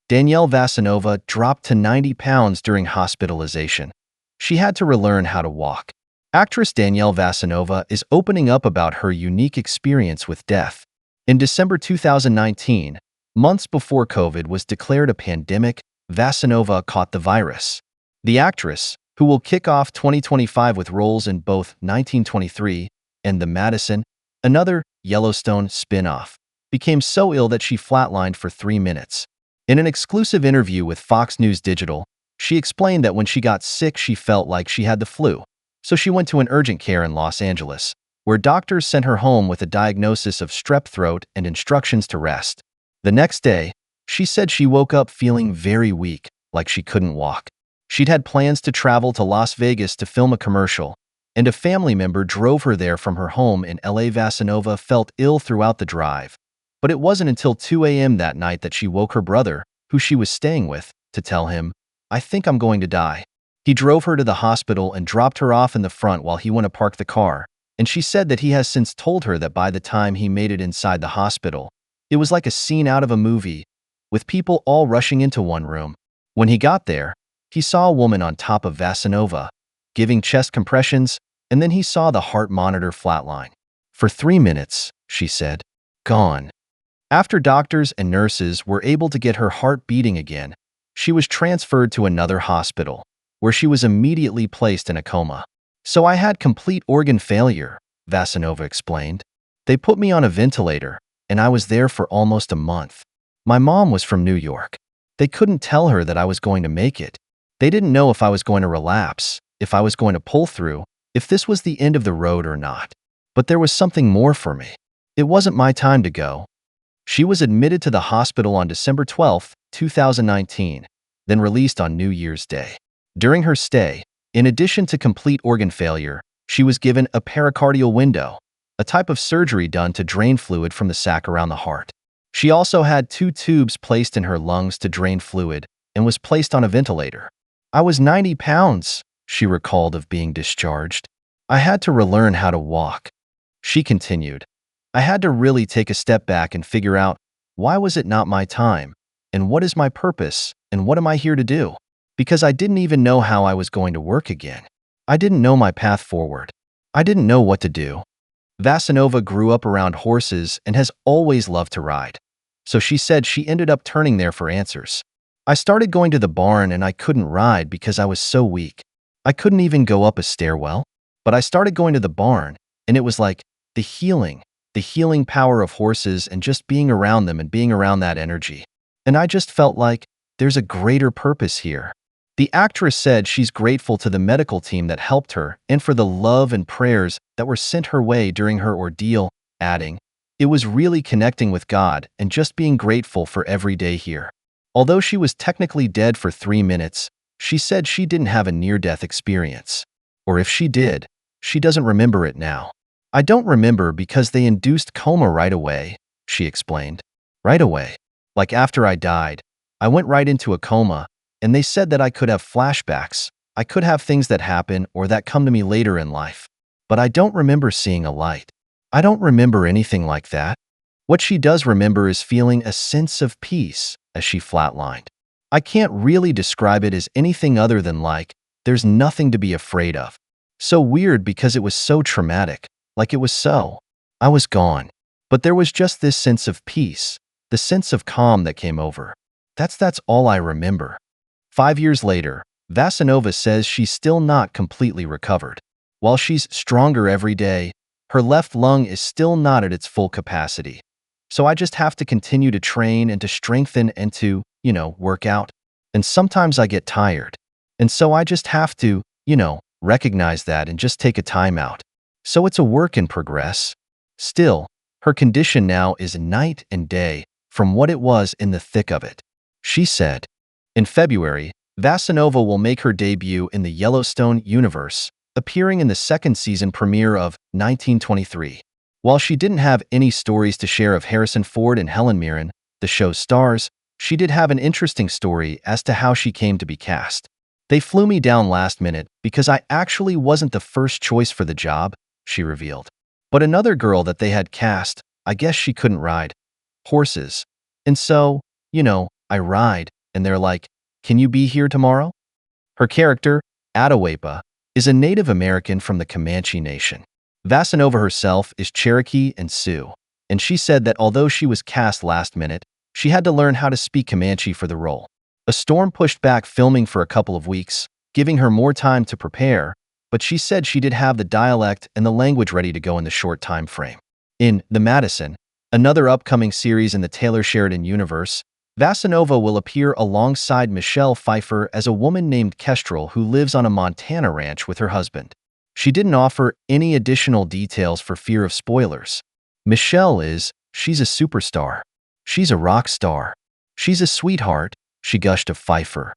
Danielle Vasanova dropped to 90 pounds during hospitalization. She had to relearn how to walk. Actress Danielle Vasanova is opening up about her unique experience with death. In December 2019, months before COVID was declared a pandemic, Vasanova caught the virus. The actress, who will kick off 2025 with roles in both 1923 and The Madison, another Yellowstone spin-off, became so ill that she flatlined for 3 minutes. In an exclusive interview with Fox News Digital, she explained that when she got sick, she felt like she had the flu. So she went to an urgent care in Los Angeles, where doctors sent her home with a diagnosis of strep throat and instructions to rest. The next day, she said she woke up feeling very weak, like she couldn't walk. She'd had plans to travel to Las Vegas to film a commercial, and a family member drove her there from her home in LA. Vasanova felt ill throughout the drive, but it wasn't until 2 a.m. that night that she woke her brother, who she was staying with, to tell him, "I think I'm going to die." He drove her to the hospital and dropped her off in the front while he went to park the car, and she said that he has since told her that by the time he made it inside the hospital, it was like a scene out of a movie, with people all rushing into one room. When he got there, he saw a woman on top of Vasanova, giving chest compressions, and then he saw the heart monitor flatline. For 3 minutes, she said, gone. After doctors and nurses were able to get her heart beating again, she was transferred to another hospital, where she was immediately placed in a coma. "So I had complete organ failure," Vasanova explained. "They put me on a ventilator, and I was there for almost a month. My mom was from New York. They couldn't tell her that I was going to make it. They didn't know if I was going to relapse, if I was going to pull through, if this was the end of the road or not. But there was something more for me. It wasn't my time to go." She was admitted to the hospital on December 12, 2019, then released on New Year's Day. During her stay, in addition to complete organ failure, she was given a pericardial window, a type of surgery done to drain fluid from the sac around the heart. She also had 2 tubes placed in her lungs to drain fluid and was placed on a ventilator. "I was 90 pounds, she recalled of being discharged. "I had to relearn how to walk." She continued, "I had to really take a step back and figure out, why was it not my time? And what is my purpose? And what am I here to do? Because I didn't even know how I was going to work again. I didn't know my path forward. I didn't know what to do." Vasanova grew up around horses and has always loved to ride. So she said she ended up turning there for answers. "I started going to the barn and I couldn't ride because I was so weak. I couldn't even go up a stairwell. But I started going to the barn, and it was like the healing power of horses and just being around them and being around that energy. And I just felt like there's a greater purpose here." The actress said she's grateful to the medical team that helped her and for the love and prayers that were sent her way during her ordeal, adding, "It was really connecting with God and just being grateful for every day here." Although she was technically dead for 3 minutes, she said she didn't have a near-death experience. Or if she did, she doesn't remember it now. "I don't remember because they induced coma right away," she explained. "Right away. Like after I died, I went right into a coma, and they said that I could have flashbacks. I could have things that happen or that come to me later in life. But I don't remember seeing a light. I don't remember anything like that." What she does remember is feeling a sense of peace as she flatlined. "I can't really describe it as anything other than like, there's nothing to be afraid of. So weird because it was so traumatic, like it was so. I was gone. But there was just this sense of peace, the sense of calm that came over. That's all I remember." 5 years later, Vasanova says she's still not completely recovered. While she's stronger every day, her left lung is still not at its full capacity. "So I just have to continue to train and to strengthen and to, work out. And sometimes I get tired. And so I just have to, recognize that and just take a time out. So it's a work in progress." Still, her condition now is night and day from what it was in the thick of it. She said, in February, Vasanova will make her debut in the Yellowstone universe, appearing in the 2nd season premiere of 1923. While she didn't have any stories to share of Harrison Ford and Helen Mirren, the show's stars, she did have an interesting story as to how she came to be cast. "They flew me down last minute because I actually wasn't the first choice for the job," she revealed. "But another girl that they had cast, I guess she couldn't ride horses. And so, I ride, and they're like, "Can you be here tomorrow?" Her character, Atahualpa, is a Native American from the Comanche Nation. Vasanova herself is Cherokee and Sioux, and she said that although she was cast last minute, she had to learn how to speak Comanche for the role. A storm pushed back filming for a couple of weeks, giving her more time to prepare, but she said she did have the dialect and the language ready to go in the short time frame. In The Madison, another upcoming series in the Taylor Sheridan universe, Vasanova will appear alongside Michelle Pfeiffer as a woman named Kestrel who lives on a Montana ranch with her husband. She didn't offer any additional details for fear of spoilers. She's a superstar. She's a rock star. She's a sweetheart, she gushed of Pfeiffer.